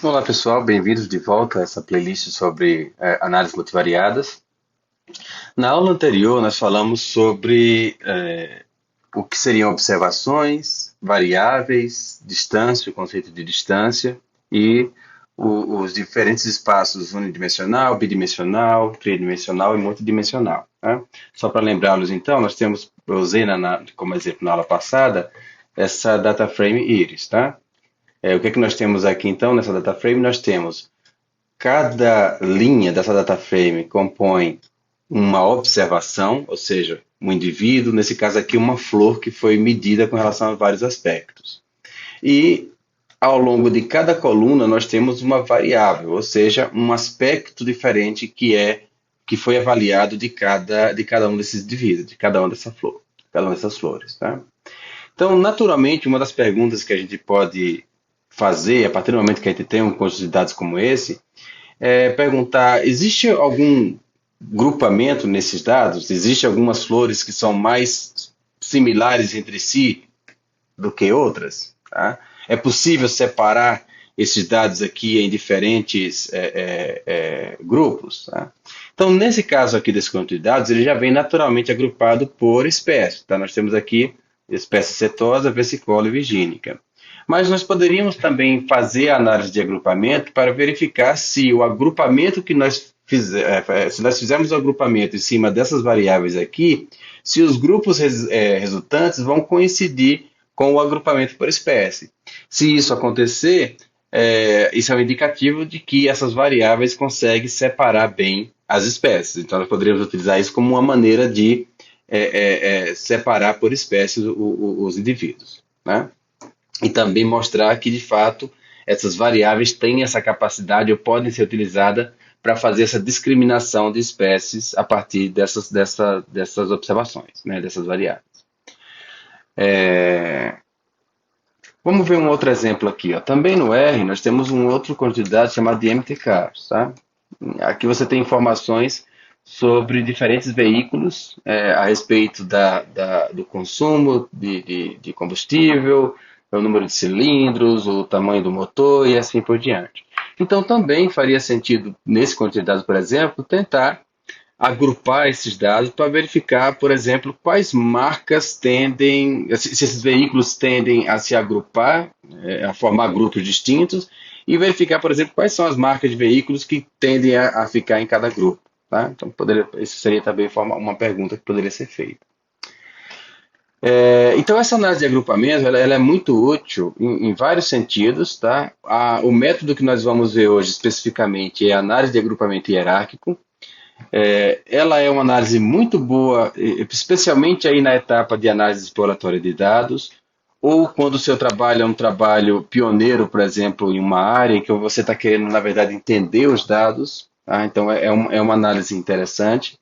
Olá pessoal, bem-vindos de volta a essa playlist sobre análises multivariadas. Na aula anterior nós falamos sobre o que seriam observações, variáveis, distância, o conceito de distância e os diferentes espaços unidimensional, bidimensional, tridimensional e multidimensional. Né? Só para lembrá-los então, eu usei como exemplo na aula passada essa data frame iris, tá? O que é que nós temos aqui então nessa data frame? Nós temos cada linha dessa data frame compõe uma observação, ou seja, um indivíduo, nesse caso aqui uma flor que foi medida com relação a vários aspectos. E ao longo de cada coluna nós temos uma variável, ou seja, um aspecto diferente que foi avaliado de cada um desses indivíduos, de cada uma dessas flores. Tá? Então, naturalmente, uma das perguntas que a gente pode fazer, a partir do momento que a gente tem um conjunto de dados como esse, é perguntar, existe algum grupamento nesses dados? Existem algumas flores que são mais similares entre si do que outras? Tá? É possível separar esses dados aqui em diferentes grupos? Tá? Então, nesse caso aqui desse conjunto de dados, ele já vem naturalmente agrupado por espécie. Tá? Nós temos aqui espécie setosa, versicola e virgínica. Mas nós poderíamos também fazer a análise de agrupamento para verificar se o agrupamento que se nós fizermos o agrupamento em cima dessas variáveis aqui, se os grupos resultantes vão coincidir com o agrupamento por espécie. Se isso acontecer, isso é um indicativo de que essas variáveis conseguem separar bem as espécies. Então nós poderíamos utilizar isso como uma maneira de separar por espécie os indivíduos, né? E também mostrar que, de fato, essas variáveis têm essa capacidade ou podem ser utilizadas para fazer essa discriminação de espécies a partir dessas observações, né, dessas variáveis. Vamos ver um outro exemplo aqui. Ó. Também no R, nós temos um outro conjunto de dados chamado de MTK. Tá? Aqui você tem informações sobre diferentes veículos a respeito do consumo de combustível, o número de cilindros, o tamanho do motor e assim por diante. Então também faria sentido, nesse conjunto de dados, por exemplo, tentar agrupar esses dados para verificar, por exemplo, quais marcas se esses veículos tendem a se agrupar, a formar grupos distintos, e verificar, por exemplo, quais são as marcas de veículos que tendem a ficar em cada grupo. Tá? Então, isso seria também uma pergunta que poderia ser feita. Então, essa análise de agrupamento ela é muito útil em vários sentidos. Tá? O método que nós vamos ver hoje especificamente é a análise de agrupamento hierárquico. Ela é uma análise muito boa, especialmente aí na etapa de análise exploratória de dados, ou quando o seu trabalho é um trabalho pioneiro, por exemplo, em uma área em que você está querendo, na verdade, entender os dados. Tá? Então, é uma análise interessante.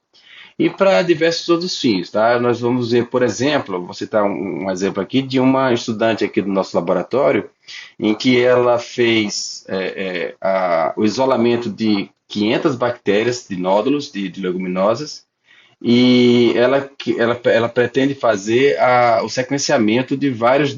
E para diversos outros fins. Tá? Nós vamos ver, por exemplo, vou citar um exemplo aqui de uma estudante aqui do nosso laboratório, em que ela fez o isolamento de 500 bactérias de nódulos de leguminosas, e ela pretende fazer o sequenciamento de vários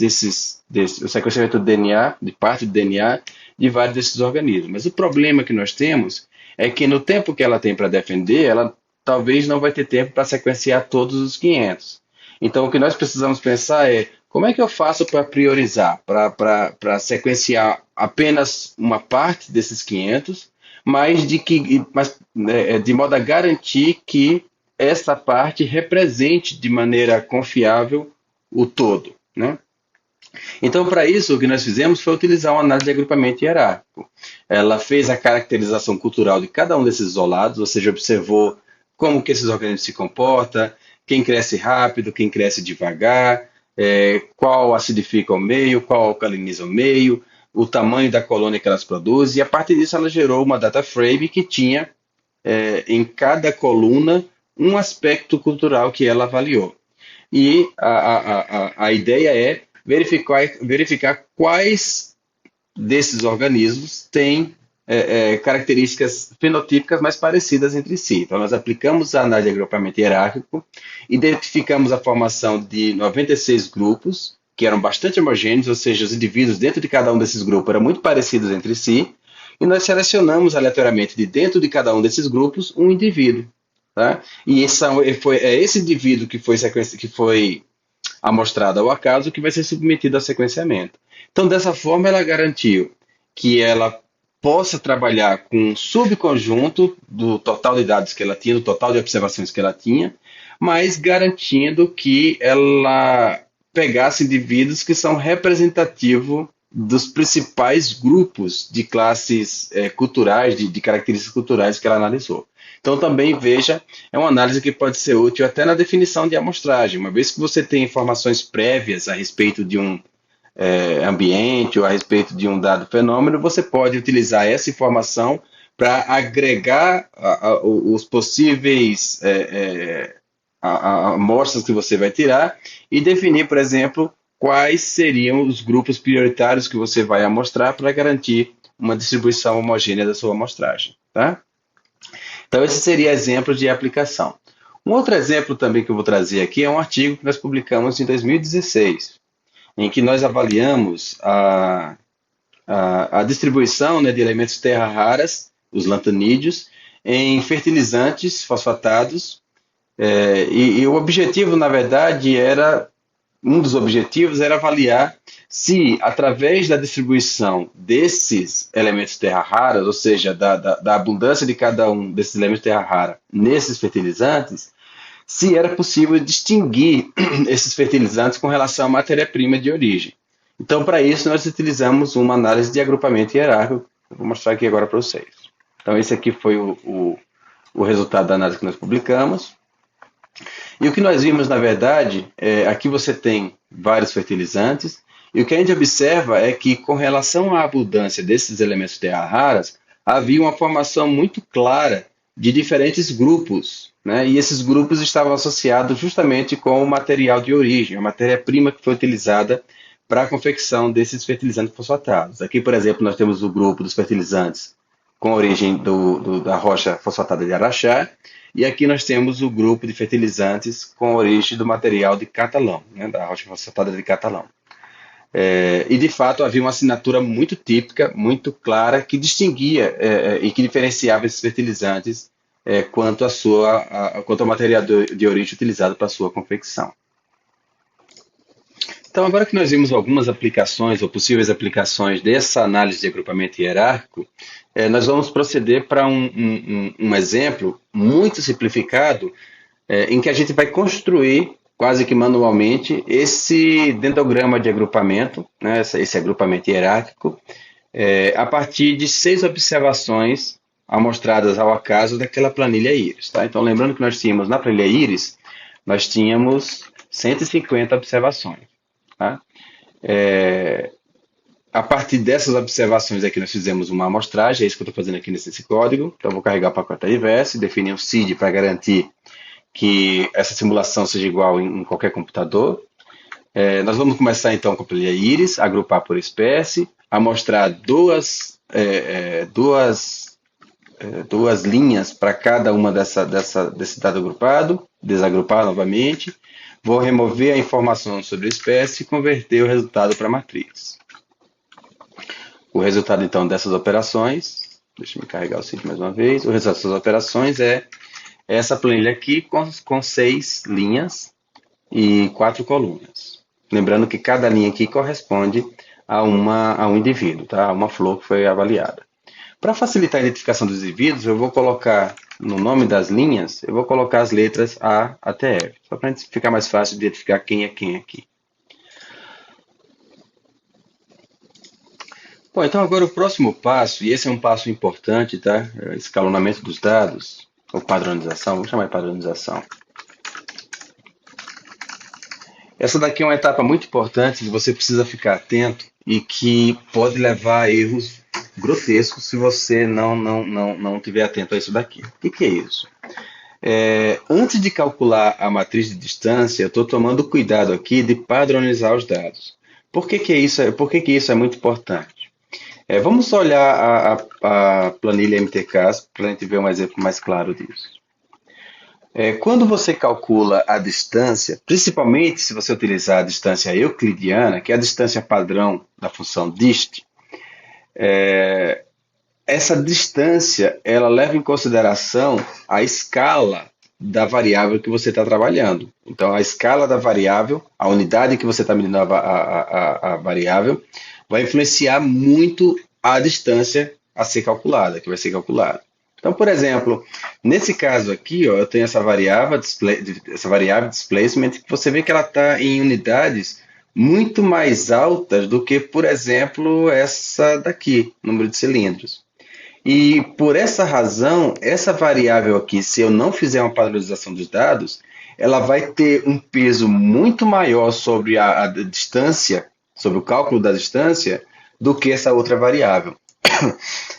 o sequenciamento do DNA, de parte do DNA, de vários desses organismos. Mas o problema que nós temos é que no tempo que ela tem para defender, ela talvez não vai ter tempo para sequenciar todos os 500. Então, o que nós precisamos pensar é como é que eu faço para priorizar, para sequenciar apenas uma parte desses 500, mas de modo a garantir que essa parte represente de maneira confiável o todo, né? Então, para isso, o que nós fizemos foi utilizar uma análise de agrupamento hierárquico. Ela fez a caracterização cultural de cada um desses isolados, ou seja, observou como que esses organismos se comportam, quem cresce rápido, quem cresce devagar, qual acidifica o meio, qual alcaliniza o meio, o tamanho da colônia que elas produzem, e a partir disso ela gerou uma data frame que tinha em cada coluna um aspecto cultural que ela avaliou. E a ideia é verificar quais desses organismos têm características fenotípicas mais parecidas entre si. Então, nós aplicamos a análise de agrupamento hierárquico, identificamos a formação de 96 grupos, que eram bastante homogêneos, ou seja, os indivíduos dentro de cada um desses grupos eram muito parecidos entre si, e nós selecionamos aleatoriamente de dentro de cada um desses grupos um indivíduo. Tá? E é esse indivíduo que foi amostrado ao acaso que vai ser submetido a sequenciamento. Então, dessa forma, ela garantiu que ela possa trabalhar com um subconjunto do total de dados que ela tinha, do total de observações que ela tinha, mas garantindo que ela pegasse indivíduos que são representativos dos principais grupos de classes culturais, de características culturais que ela analisou. Então, também veja, é uma análise que pode ser útil até na definição de amostragem. Uma vez que você tem informações prévias a respeito de um ambiente ou a respeito de um dado fenômeno, você pode utilizar essa informação para agregar os possíveis amostras que você vai tirar e definir, por exemplo, quais seriam os grupos prioritários que você vai amostrar para garantir uma distribuição homogênea da sua amostragem. Tá? Então, esse seria exemplo de aplicação. Um outro exemplo também que eu vou trazer aqui é um artigo que nós publicamos em 2016, em que nós avaliamos a distribuição, né, de elementos terra raras, os lantanídeos, em fertilizantes fosfatados, e o objetivo, na verdade, um dos objetivos era avaliar se, através da distribuição desses elementos terra raras, ou seja, da abundância de cada um desses elementos terra rara nesses fertilizantes, se era possível distinguir esses fertilizantes com relação à matéria-prima de origem. Então, para isso, nós utilizamos uma análise de agrupamento hierárquico. Eu vou mostrar aqui agora para vocês. Então, esse aqui foi o resultado da análise que nós publicamos. E o que nós vimos, na verdade, aqui você tem vários fertilizantes, e o que a gente observa é que, com relação à abundância desses elementos terra raras, havia uma formação muito clara de diferentes grupos, né? E esses grupos estavam associados justamente com o material de origem, a matéria-prima que foi utilizada para a confecção desses fertilizantes fosfatados. Aqui, por exemplo, nós temos o grupo dos fertilizantes com origem da rocha fosfatada de Araxá, e aqui nós temos o grupo de fertilizantes com origem do material de Catalão, né, da rocha fosfatada de Catalão. E, de fato, havia uma assinatura muito típica, muito clara, que distinguia e que diferenciava esses fertilizantes quanto ao material de origem utilizado para a sua confecção. Então, agora que nós vimos algumas aplicações ou possíveis aplicações dessa análise de agrupamento hierárquico, nós vamos proceder para um exemplo muito simplificado em que a gente vai construir, quase que manualmente, esse dendrograma de agrupamento, né, esse agrupamento hierárquico, a partir de 6 observações amostradas ao acaso daquela planilha íris. Tá? Então, lembrando que nós tínhamos na planilha íris, nós tínhamos 150 observações. Tá? A partir dessas observações aqui nós fizemos uma amostragem, é isso que eu estou fazendo aqui nesse código. Então eu vou carregar o pacote reverse, definir um seed para garantir que essa simulação seja igual em qualquer computador. Nós vamos começar então com a planilha íris, agrupar por espécie, amostrar duas linhas para cada uma desse dado agrupado, desagrupar novamente. Vou remover a informação sobre a espécie e converter o resultado para a matriz. O resultado, então, dessas operações, deixa eu carregar o sítio mais uma vez, o resultado dessas operações é essa planilha aqui com 6 linhas e 4 colunas. Lembrando que cada linha aqui corresponde a um indivíduo, tá? A uma flor que foi avaliada. Para facilitar a identificação dos indivíduos, eu vou colocar no nome das linhas, eu vou colocar as letras A até F, só para ficar mais fácil de identificar quem é quem aqui. Bom, então agora o próximo passo, e esse é um passo importante, tá? Escalonamento dos dados, ou padronização, vamos chamar de padronização. Essa daqui é uma etapa muito importante que você precisa ficar atento e que pode levar a erros grotescos se você não estiver atento a isso daqui. O que é isso? Antes de calcular a matriz de distância, eu estou tomando cuidado aqui de padronizar os dados. Por que isso é muito importante? Vamos olhar a planilha MTCAS para a gente ver um exemplo mais claro disso. Quando você calcula a distância, principalmente se você utilizar a distância euclidiana, que é a distância padrão da função dist, é essa distância, ela leva em consideração a escala da variável que você está trabalhando. Então, a escala da variável, a unidade que você está medindo a variável, vai influenciar muito a distância a ser calculada, que vai ser calculada. Então, por exemplo, nesse caso aqui, ó, eu tenho essa variável displacement, que você vê que ela está em unidades muito mais altas do que, por exemplo, essa daqui, número de cilindros. E por essa razão, essa variável aqui, se eu não fizer uma padronização dos dados, ela vai ter um peso muito maior sobre a distância, sobre o cálculo da distância, do que essa outra variável.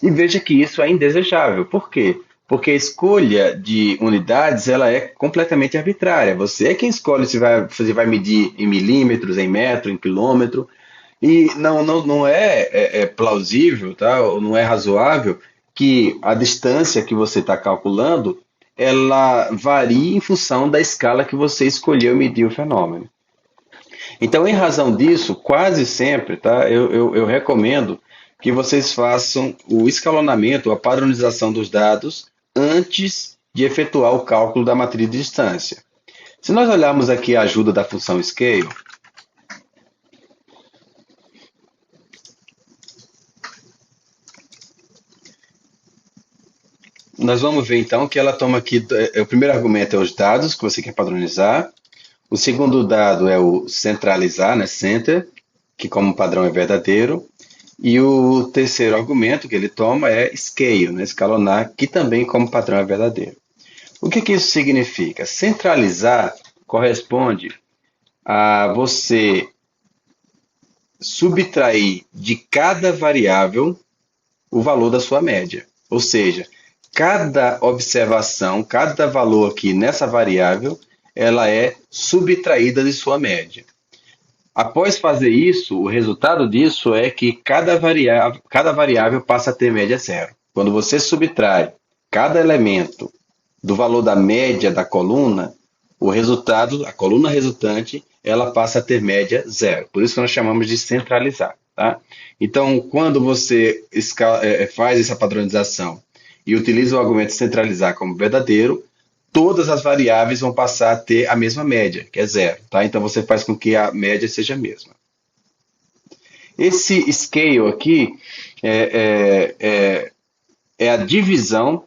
E veja que isso é indesejável. Por quê? Porque a escolha de unidades ela é completamente arbitrária. Você é quem escolhe se você vai medir em milímetros, em metro, em quilômetro. E não é plausível, tá? Ou não é razoável que a distância que você está calculando ela varie em função da escala que você escolheu medir o fenômeno. Então, em razão disso, quase sempre, tá? Eu recomendo que vocês façam o escalonamento, a padronização dos dados antes de efetuar o cálculo da matriz de distância. Se nós olharmos aqui a ajuda da função scale, nós vamos ver então que ela toma aqui, o primeiro argumento é os dados que você quer padronizar, o segundo dado é o centralizar, né, center, que como padrão é verdadeiro, e o terceiro argumento que ele toma é scale, né, escalonar, que também como padrão é verdadeiro. O que isso significa? Centralizar corresponde a você subtrair de cada variável o valor da sua média. Ou seja, cada observação, cada valor aqui nessa variável, ela é subtraída de sua média. Após fazer isso, o resultado disso é que cada variável passa a ter média zero. Quando você subtrai cada elemento do valor da média da coluna, o resultado, a coluna resultante, ela passa a ter média zero. Por isso que nós chamamos de centralizar. Tá? Então, quando você faz essa padronização e utiliza o argumento centralizar como verdadeiro, todas as variáveis vão passar a ter a mesma média, que é zero. Tá? Então, você faz com que a média seja a mesma. Esse scale aqui é a divisão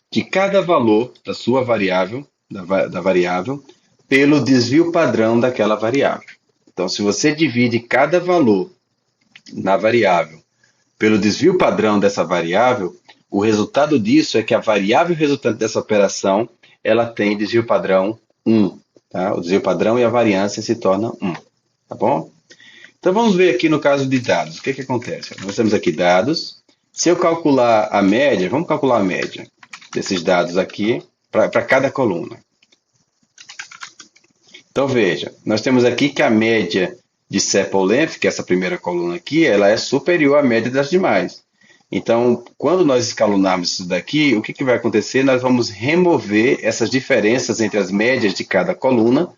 de cada valor da sua variável, da variável, pelo desvio padrão daquela variável. Então, se você divide cada valor na variável pelo desvio padrão dessa variável, o resultado disso é que a variável resultante dessa operação ela tem desvio padrão 1. Tá? O desvio padrão e a variância se tornam 1. Tá bom? Então vamos ver aqui no caso de dados. O que acontece? Nós temos aqui dados. Se eu calcular a média, vamos calcular a média desses dados aqui para cada coluna. Então veja, nós temos aqui que a média de sample length, que é essa primeira coluna aqui, ela é superior à média das demais. Então, quando nós escalonarmos isso daqui, o que vai acontecer? Nós vamos remover essas diferenças entre as médias de cada coluna,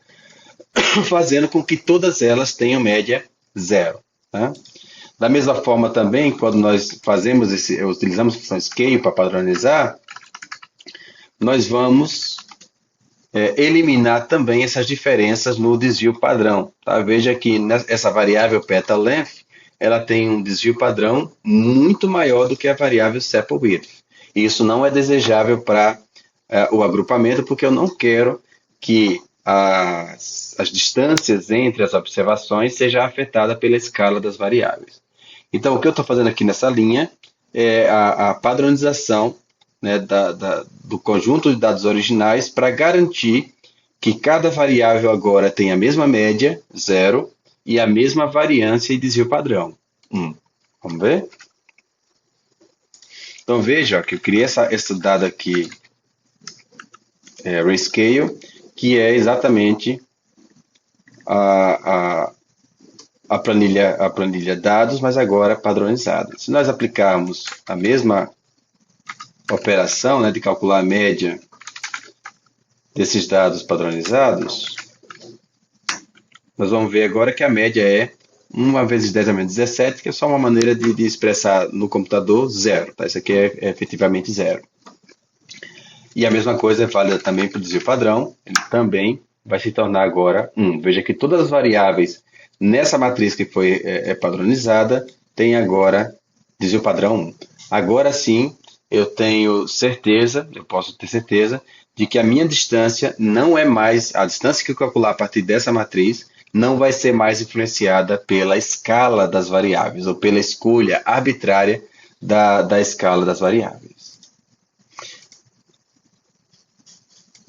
fazendo com que todas elas tenham média zero. Tá? Da mesma forma também, quando nós utilizamos a função scale para padronizar, nós vamos eliminar também essas diferenças no desvio padrão. Tá? Veja que essa variável petal length, ela tem um desvio padrão muito maior do que a variável sample width. E isso não é desejável para o agrupamento, porque eu não quero que as distâncias entre as observações sejam afetadas pela escala das variáveis. Então, o que eu estou fazendo aqui nessa linha é a padronização, né, do conjunto de dados originais para garantir que cada variável agora tem a mesma média, 0, e a mesma variância e desvio padrão, 1. Vamos ver? Então veja que eu criei esse dado aqui, rescale, que é exatamente a planilha dados, mas agora padronizada. Se nós aplicarmos a mesma operação, né, de calcular a média desses dados padronizados, nós vamos ver agora que a média é 1 vezes 10 a menos 17, que é só uma maneira de expressar no computador zero. Tá? Isso aqui é efetivamente zero. E a mesma coisa é válida também para o desvio padrão, ele também vai se tornar agora 1. Veja que todas as variáveis nessa matriz que foi padronizada tem agora desvio padrão 1. Agora sim, eu tenho certeza, eu posso ter certeza, de que a minha distância não é mais, a distância que eu calcular a partir dessa matriz, não vai ser mais influenciada pela escala das variáveis, ou pela escolha arbitrária da escala das variáveis.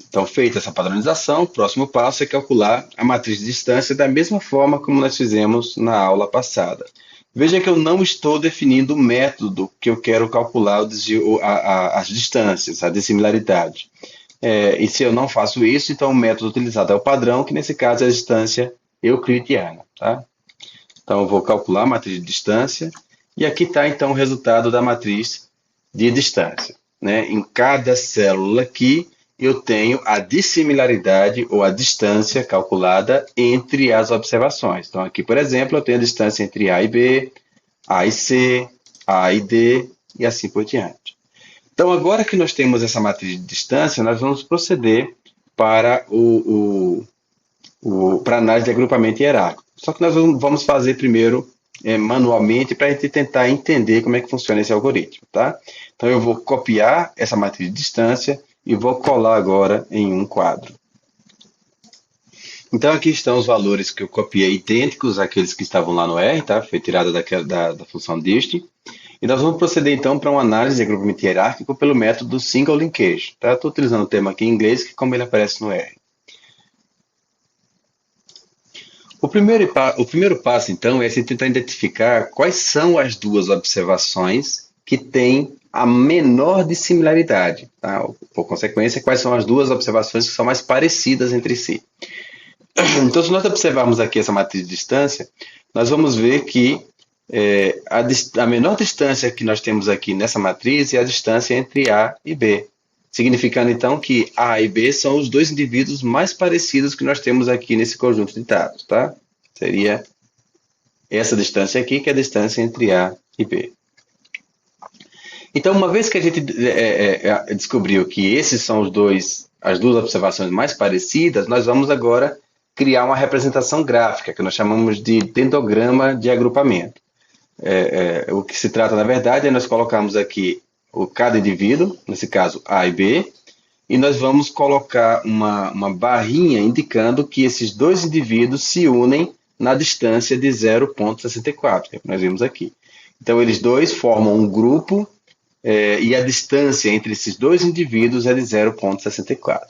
Então, feita essa padronização, o próximo passo é calcular a matriz de distância da mesma forma como nós fizemos na aula passada. Veja que eu não estou definindo o método que eu quero calcular as distâncias, a dissimilaridade. E se eu não faço isso, então o método utilizado é o padrão, que nesse caso é a distância euclidiana. Tá? Então, eu vou calcular a matriz de distância, e aqui está então o resultado da matriz de distância. Né? Em cada célula aqui, eu tenho a dissimilaridade ou a distância calculada entre as observações. Então, aqui, por exemplo, eu tenho a distância entre A e B, A e C, A e D, e assim por diante. Então, agora que nós temos essa matriz de distância, nós vamos proceder para para a análise de agrupamento hierárquico. Só que nós vamos fazer primeiro manualmente para a gente tentar entender como é que funciona esse algoritmo. Tá? Então, eu vou copiar essa matriz de distância e vou colar agora em um quadro. Então, aqui estão os valores que eu copiei idênticos àqueles que estavam lá no R, tá? Foi tirado da função dist. E nós vamos proceder, então, para uma análise de agrupamento hierárquico pelo método single linkage. Tá? Estou utilizando o termo aqui em inglês, que como ele aparece no R. O primeiro passo, então, é tentar identificar quais são as duas observações que têm a menor dissimilaridade. Tá? Por consequência, quais são as duas observações que são mais parecidas entre si. Então, se nós observarmos aqui essa matriz de distância, nós vamos ver que a menor distância que nós temos aqui nessa matriz é a distância entre A e B, significando então que A e B são os dois indivíduos mais parecidos que nós temos aqui nesse conjunto de dados. Tá? Seria essa distância aqui, que é a distância entre A e B. Então, uma vez que a gente descobriu que esses são as duas observações mais parecidas, nós vamos agora criar uma representação gráfica, que nós chamamos de dendrograma de agrupamento. O que se trata, na verdade, é nós colocarmos aqui cada indivíduo, nesse caso A e B, e nós vamos colocar uma barrinha indicando que esses dois indivíduos se unem na distância de 0,64, que é o que nós vimos aqui. Então, eles dois formam um grupo, e a distância entre esses dois indivíduos é de 0,64.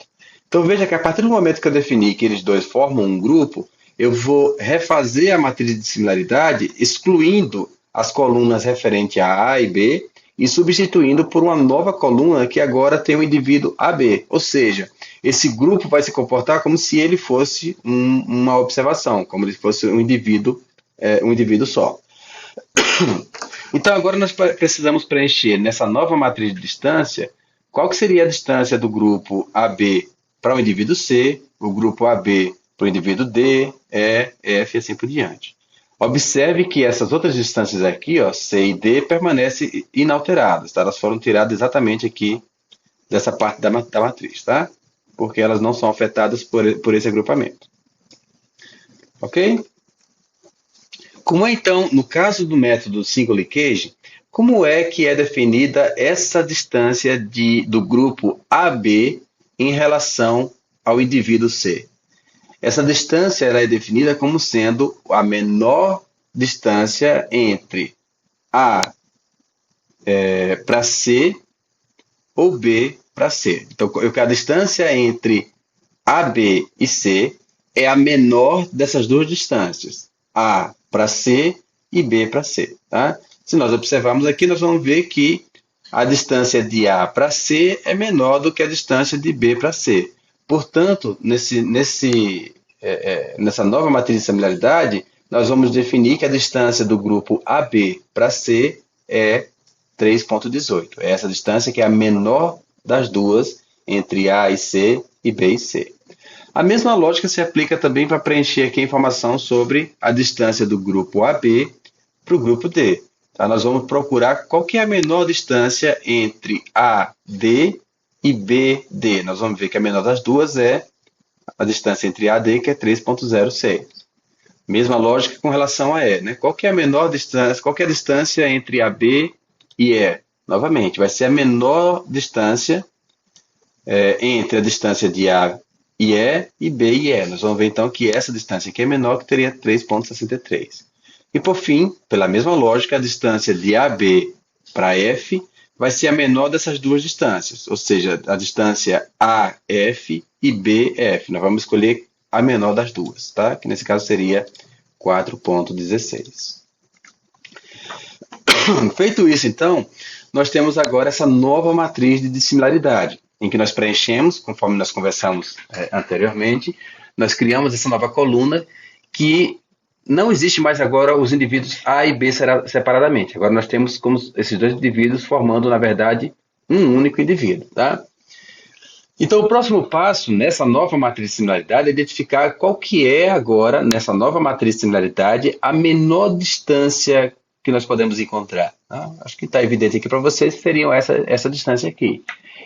Então, veja que a partir do momento que eu defini que eles dois formam um grupo, eu vou refazer a matriz de similaridade excluindo as colunas referentes a A e B e substituindo por uma nova coluna que agora tem o indivíduo AB. Ou seja, esse grupo vai se comportar como se ele fosse uma observação, como se fosse um indivíduo só. Então, agora nós precisamos preencher nessa nova matriz de distância qual que seria a distância do grupo AB para o indivíduo C, o grupo AB para o indivíduo D, E, F e assim por diante. Observe que essas outras distâncias aqui, ó, C e D, permanecem inalteradas. Tá? Elas foram tiradas exatamente aqui dessa parte da matriz, tá? Porque elas não são afetadas por esse agrupamento. Ok? Como é, então, no caso do método single linkage, como é que é definida essa distância do grupo AB em relação ao indivíduo C? Essa distância ela é definida como sendo a menor distância entre A para C ou B para C. Então, a distância entre AB e C é a menor dessas duas distâncias. A para C e B para C. Tá? Se nós observarmos aqui, nós vamos ver que a distância de A para C é menor do que a distância de B para C. Portanto, nessa nova matriz de similaridade, nós vamos definir que a distância do grupo AB para C é 3,18. É essa distância que é a menor das duas entre A e C e B e C. A mesma lógica se aplica também para preencher aqui a informação sobre a distância do grupo AB para o grupo D. Tá? Nós vamos procurar qual que é a menor distância entre AD e BD. Nós vamos ver que a menor das duas é a distância entre A e D, que é 3,06. Mesma lógica com relação a E. Né? Qual que é a menor distância? Qual que é a distância entre AB e E? Novamente, vai ser a menor distância entre a distância de A e B e E. Nós vamos ver então que essa distância aqui é menor, que teria 3,63. E por fim, pela mesma lógica, a distância de AB para F vai ser a menor dessas duas distâncias, ou seja, a distância AF e BF. Nós vamos escolher a menor das duas, tá? Que nesse caso seria 4,16. Feito isso, então, nós temos agora essa nova matriz de dissimilaridade, em que nós preenchemos, conforme nós conversamos anteriormente, nós criamos essa nova coluna que não existe mais agora os indivíduos A e B separadamente. Agora nós temos como esses dois indivíduos formando, na verdade, um único indivíduo. Tá? Então, o próximo passo nessa nova matriz de similaridade é identificar qual que é agora, nessa nova matriz de similaridade, a menor distância que nós podemos encontrar. Tá? Acho que está evidente aqui para vocês que seriam essa distância aqui.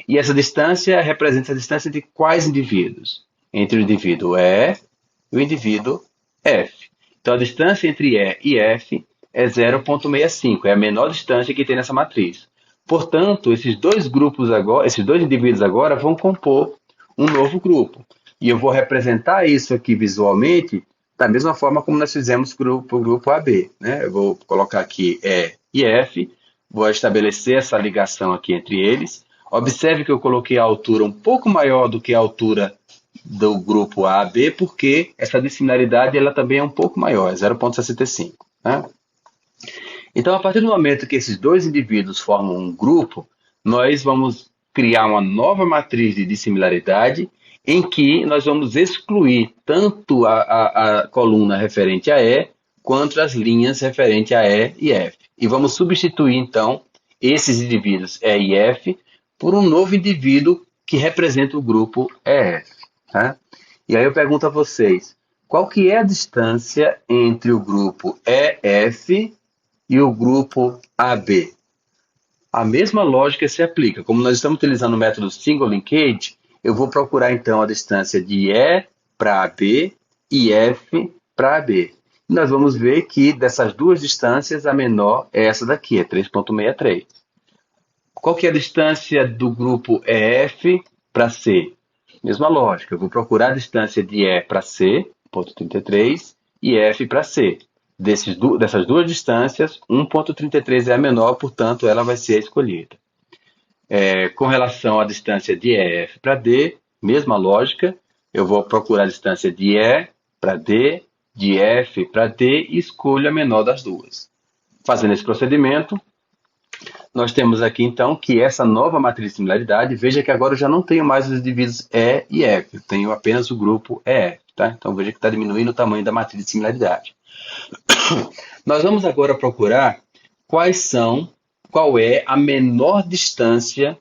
E essa distância representa a distância de quais indivíduos? Entre o indivíduo E e o indivíduo F. Então, a distância entre E e F é 0,65, é a menor distância que tem nessa matriz. Portanto, esses dois indivíduos agora vão compor um novo grupo. E eu vou representar isso aqui visualmente da mesma forma como nós fizemos para o grupo AB. Né? Eu vou colocar aqui E e F, vou estabelecer essa ligação aqui entre eles. Observe que eu coloquei a altura um pouco maior do que a altura do grupo AB, porque essa dissimilaridade ela também é um pouco maior, é 0,65. Né? Então, a partir do momento que esses dois indivíduos formam um grupo, nós vamos criar uma nova matriz de dissimilaridade em que nós vamos excluir tanto a coluna referente a E, quanto as linhas referentes a E e F. E vamos substituir, então, esses indivíduos E e F por um novo indivíduo que representa o grupo EF. Tá? E aí eu pergunto a vocês, qual que é a distância entre o grupo EF e o grupo AB? A mesma lógica se aplica. Como nós estamos utilizando o método single linkage, eu vou procurar então a distância de E para AB e F para AB. E nós vamos ver que dessas duas distâncias, a menor é essa daqui, é 3,63. Qual que é a distância do grupo EF para C? Mesma lógica, eu vou procurar a distância de E para C, 1,33, e F para C. Dessas duas distâncias, 1,33 é a menor, portanto, ela vai ser a escolhida. Com relação à distância de EF para D, mesma lógica, eu vou procurar a distância de E para D, de F para D e escolho a menor das duas. Fazendo esse procedimento, nós temos aqui, então, que essa nova matriz de similaridade, veja que agora eu já não tenho mais os indivíduos E e F, eu tenho apenas o grupo EF. Tá? Então, veja que está diminuindo o tamanho da matriz de similaridade. Nós vamos agora procurar qual é a menor distância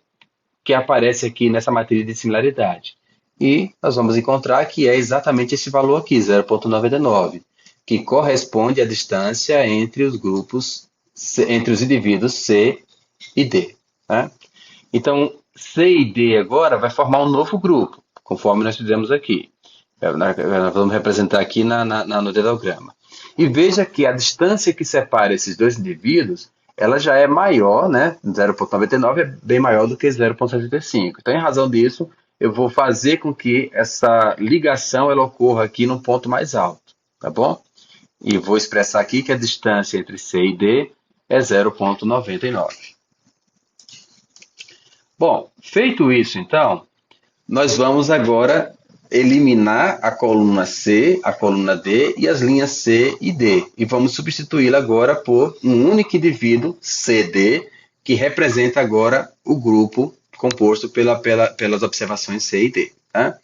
que aparece aqui nessa matriz de similaridade. E nós vamos encontrar que é exatamente esse valor aqui, 0,99, que corresponde à distância entre os indivíduos C e D. Tá? Então, C e D agora vai formar um novo grupo, conforme nós fizemos aqui. Nós vamos representar aqui no dedograma. E veja que a distância que separa esses dois indivíduos, ela já é maior, né? 0,99 é bem maior do que 0,75. Então, em razão disso, eu vou fazer com que essa ligação ela ocorra aqui no ponto mais alto, tá bom? E vou expressar aqui que a distância entre C e D é 0,99. Bom, feito isso, então, nós vamos agora eliminar a coluna C, a coluna D e as linhas C e D. E vamos substituí-la agora por um único indivíduo, CD, que representa agora o grupo composto pelas observações C e D. Tá?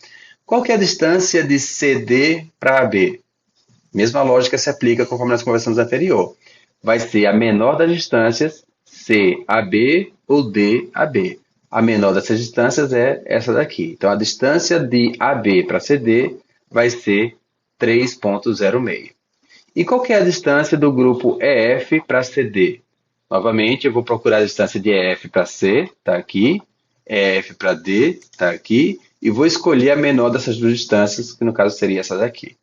Qual que é a distância de CD para AB? Mesma lógica se aplica conforme nós conversamos anterior. Vai ser a menor das distâncias CAB ou DAB. a menor dessas distâncias é essa daqui. Então, a distância de AB para CD vai ser 3,06. E qual que é a distância do grupo EF para CD? Novamente, eu vou procurar a distância de EF para C, está aqui, EF para D, está aqui, e vou escolher a menor dessas duas distâncias, que no caso seria essa daqui.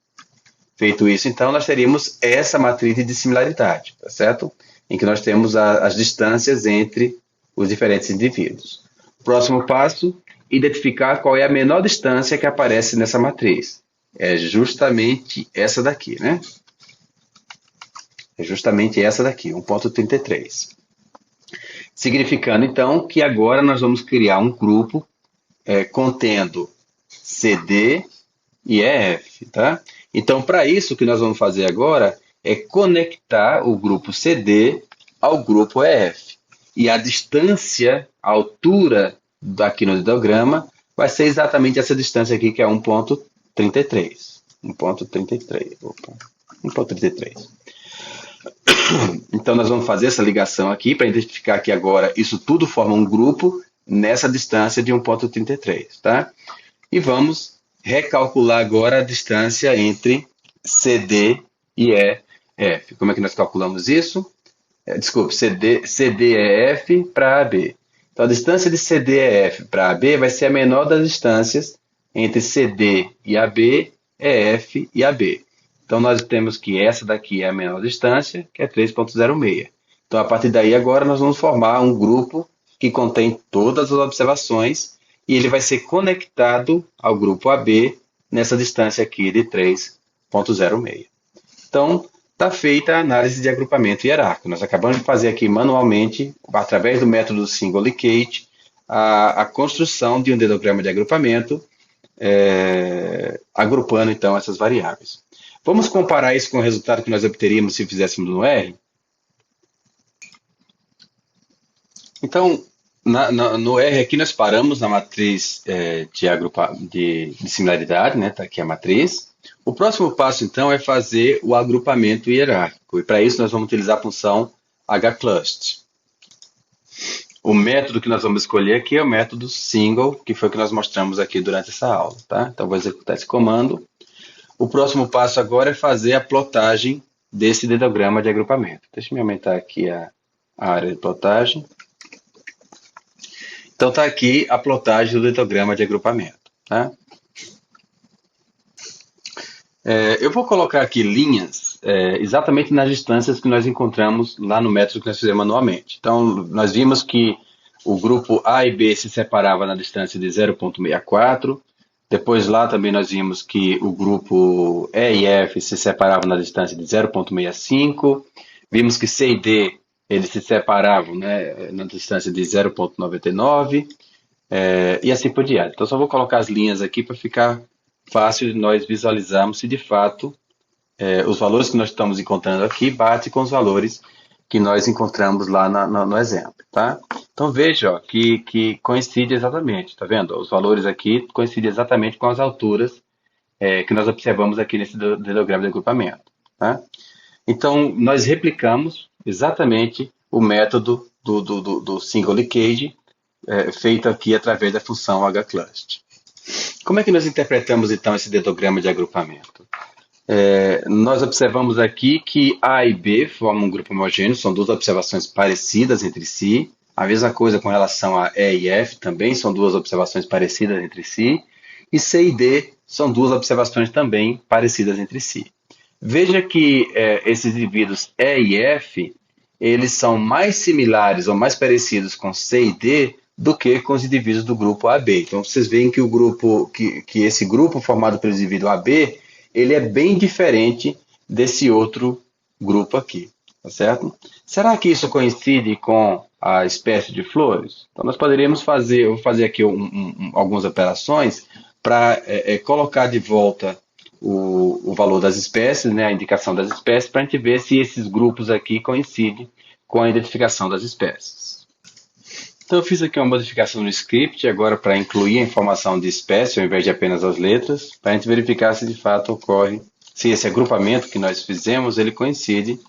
Feito isso, então, nós teríamos essa matriz de dissimilaridade, tá certo? Em que nós temos as distâncias entre os diferentes indivíduos. Próximo passo, identificar qual é a menor distância que aparece nessa matriz. É justamente essa daqui, né? É justamente essa daqui, 1,33. Significando, então, que agora nós vamos criar um grupo contendo CD e EF, tá? Então, para isso, o que nós vamos fazer agora é conectar o grupo CD ao grupo EF. E a distância, a altura aqui no ideograma, vai ser exatamente essa distância aqui, que é 1,33. 1,33. 1,33. Então, nós vamos fazer essa ligação aqui para identificar que agora isso tudo forma um grupo nessa distância de 1,33, tá? E vamos recalcular agora a distância entre CD e EF. Como é que nós calculamos isso? Desculpe, CDEF para AB. Então, a distância de CDEF para AB vai ser a menor das distâncias entre CD e AB, EF e AB. Então, nós temos que essa daqui é a menor distância, que é 3,06. Então, a partir daí, agora, nós vamos formar um grupo que contém todas as observações e ele vai ser conectado ao grupo AB nessa distância aqui de 3,06. Então, está feita a análise de agrupamento hierárquico. Nós acabamos de fazer aqui manualmente, através do método Single Linkage, a construção de um dedograma de agrupamento, agrupando então essas variáveis. Vamos comparar isso com o resultado que nós obteríamos se fizéssemos no R? Então, no R aqui nós paramos na matriz de similaridade, né? Está aqui a matriz. O próximo passo, então, é fazer o agrupamento hierárquico. E para isso nós vamos utilizar a função hclust. O método que nós vamos escolher aqui é o método single, que foi o que nós mostramos aqui durante essa aula, tá? Então, vou executar esse comando. O próximo passo agora é fazer a plotagem desse dedograma de agrupamento. Deixa eu aumentar aqui a área de plotagem. Então, está aqui a plotagem do dedograma de agrupamento, tá? Eu vou colocar aqui linhas exatamente nas distâncias que nós encontramos lá no método que nós fizemos manualmente. Então, nós vimos que o grupo A e B se separava na distância de 0,64. Depois lá também nós vimos que o grupo E e F se separavam na distância de 0,65. Vimos que C e D eles se separavam, né, na distância de 0,99. E assim por diante. Então, só vou colocar as linhas aqui para ficar fácil de nós visualizarmos se de fato os valores que nós estamos encontrando aqui batem com os valores que nós encontramos lá no exemplo, tá? Então veja ó, que coincide exatamente, tá vendo? Os valores aqui coincidem exatamente com as alturas que nós observamos aqui nesse dedograma de agrupamento, tá? Então nós replicamos exatamente o método do Single Linkage feito aqui através da função hclust. Como é que nós interpretamos então esse dedograma de agrupamento? Nós observamos aqui que A e B formam um grupo homogêneo, são duas observações parecidas entre si. A mesma coisa com relação a E e F, também são duas observações parecidas entre si. E C e D são duas observações também parecidas entre si. Veja que esses indivíduos E e F, eles são mais similares ou mais parecidos com C e D do que com os indivíduos do grupo AB. Então, vocês veem que esse grupo formado pelo indivíduo AB, ele é bem diferente desse outro grupo aqui, tá certo? Será que isso coincide com a espécie de flores? Então, nós poderíamos eu vou fazer aqui algumas operações para colocar de volta o valor das espécies, né, a indicação das espécies, para a gente ver se esses grupos aqui coincidem com a identificação das espécies. Então, eu fiz aqui uma modificação no script, agora para incluir a informação de espécie, ao invés de apenas as letras, para a gente verificar se de fato ocorre, se esse agrupamento que nós fizemos, ele coincide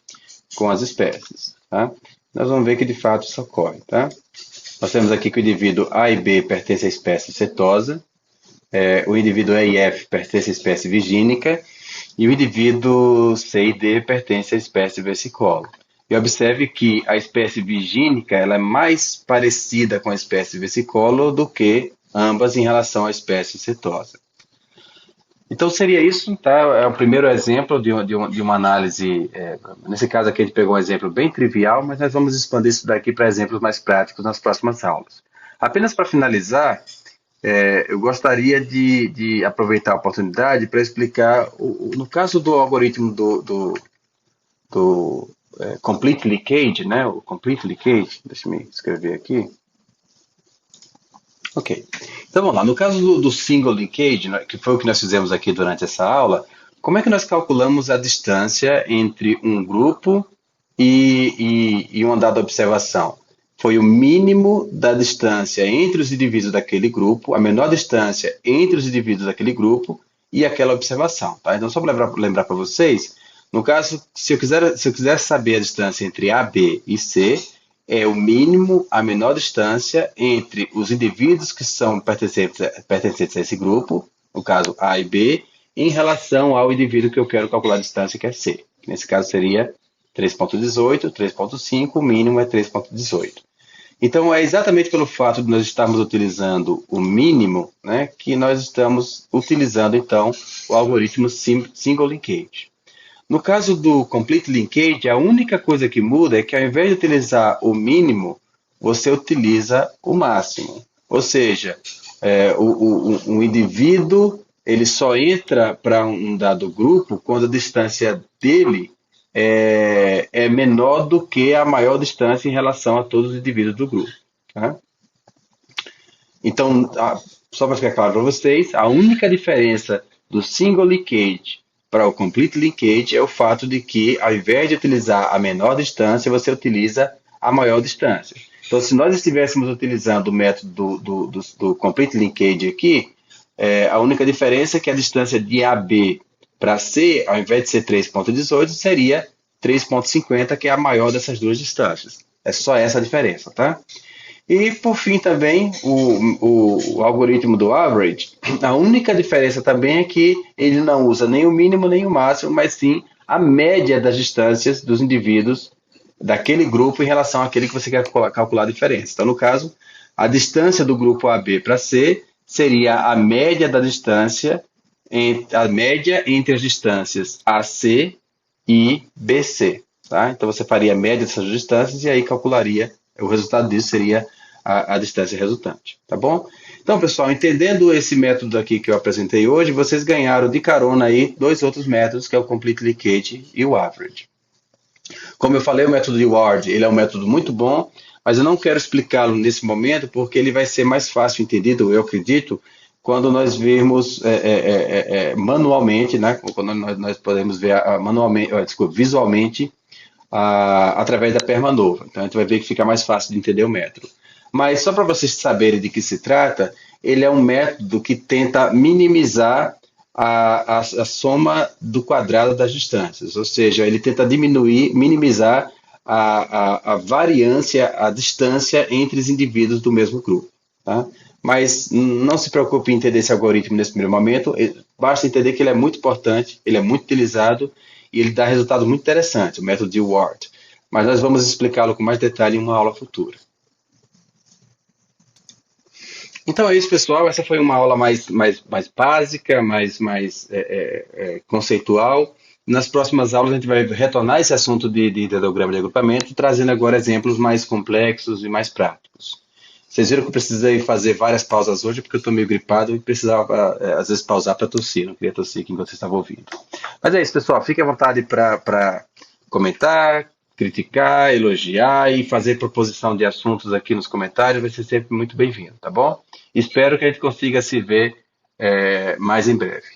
com as espécies, tá? Nós vamos ver que de fato isso ocorre, tá? Nós temos aqui que o indivíduo A e B pertence à espécie setosa, o indivíduo E e F pertence à espécie vigínica, e o indivíduo C e D pertence à espécie versicolor. E observe que a espécie vigínica ela é mais parecida com a espécie versicolor do que ambas em relação à espécie setosa. Então seria isso, tá? É o primeiro exemplo de uma análise. Nesse caso aqui a gente pegou um exemplo bem trivial, mas nós vamos expandir isso daqui para exemplos mais práticos nas próximas aulas. Apenas para finalizar, eu gostaria de aproveitar a oportunidade para explicar, no caso do algoritmo do Complete Leakage, né? O Complete Leakage, deixa eu escrever aqui. Ok. Então vamos lá. No caso do Single Linkage, que foi o que nós fizemos aqui durante essa aula, como é que nós calculamos a distância entre um grupo e uma dada observação? Foi o mínimo da distância entre os indivíduos daquele grupo, a menor distância entre os indivíduos daquele grupo e aquela observação. Tá? Então, só para lembrar para vocês, no caso, se eu quiser saber a distância entre A, B e C, é o mínimo, a menor distância entre os indivíduos que são pertencentes a esse grupo, no caso A e B, em relação ao indivíduo que eu quero calcular a distância, que é C. Nesse caso seria 3.18, 3.5, o mínimo é 3.18. Então, é exatamente pelo fato de nós estarmos utilizando o mínimo, né, que nós estamos utilizando, então, o algoritmo Single Linkage. No caso do Complete Linkage, a única coisa que muda é que ao invés de utilizar o mínimo, você utiliza o máximo. Ou seja, o indivíduo ele só entra para um dado grupo quando a distância dele é menor do que a maior distância em relação a todos os indivíduos do grupo. Tá? Então, só para ficar claro para vocês, a única diferença do Single Linkage para o Complete Linkage é o fato de que, ao invés de utilizar a menor distância, você utiliza a maior distância. Então, se nós estivéssemos utilizando o método do Complete Linkage aqui, a única diferença é que a distância de AB para C, ao invés de ser 3.18, seria 3.50, que é a maior dessas duas distâncias. É só essa a diferença, tá? E, por fim, também, o algoritmo do average, a única diferença também é que ele não usa nem o mínimo nem o máximo, mas sim a média das distâncias dos indivíduos daquele grupo em relação àquele que você quer calcular a diferença. Então, no caso, a distância do grupo AB para C seria a média da distância, a média entre as distâncias AC e BC. Tá? Então, você faria a média dessas distâncias e aí calcularia. O resultado disso seria a distância resultante, tá bom? Então, pessoal, entendendo esse método aqui que eu apresentei hoje, vocês ganharam de carona aí dois outros métodos, que é o Complete Linkage e o Average. Como eu falei, o método de Ward, ele é um método muito bom, mas eu não quero explicá-lo nesse momento, porque ele vai ser mais fácil entendido, eu acredito, quando nós virmos manualmente, né? Quando nós podemos ver visualmente, através da Permanova. Então, a gente vai ver que fica mais fácil de entender o método. Mas só para vocês saberem de que se trata, ele é um método que tenta minimizar a soma do quadrado das distâncias. Ou seja, ele tenta minimizar a variância, a distância entre os indivíduos do mesmo grupo. Tá? Mas não se preocupe em entender esse algoritmo nesse primeiro momento, basta entender que ele é muito importante, ele é muito utilizado, e ele dá resultados muito interessantes, o método de Ward. Mas nós vamos explicá-lo com mais detalhe em uma aula futura. Então é isso, pessoal. Essa foi uma aula mais básica, mais conceitual. Nas próximas aulas a gente vai retornar esse assunto de ideograma de agrupamento, trazendo agora exemplos mais complexos e mais práticos. Vocês viram que eu precisei fazer várias pausas hoje, porque eu estou meio gripado e precisava, às vezes, pausar para tossir. Não queria tossir aqui enquanto vocês estavam ouvindo. Mas é isso, pessoal. Fiquem à vontade para comentar, criticar, elogiar e fazer proposição de assuntos aqui nos comentários. Vai ser sempre muito bem-vindo, tá bom? Espero que a gente consiga se ver mais em breve.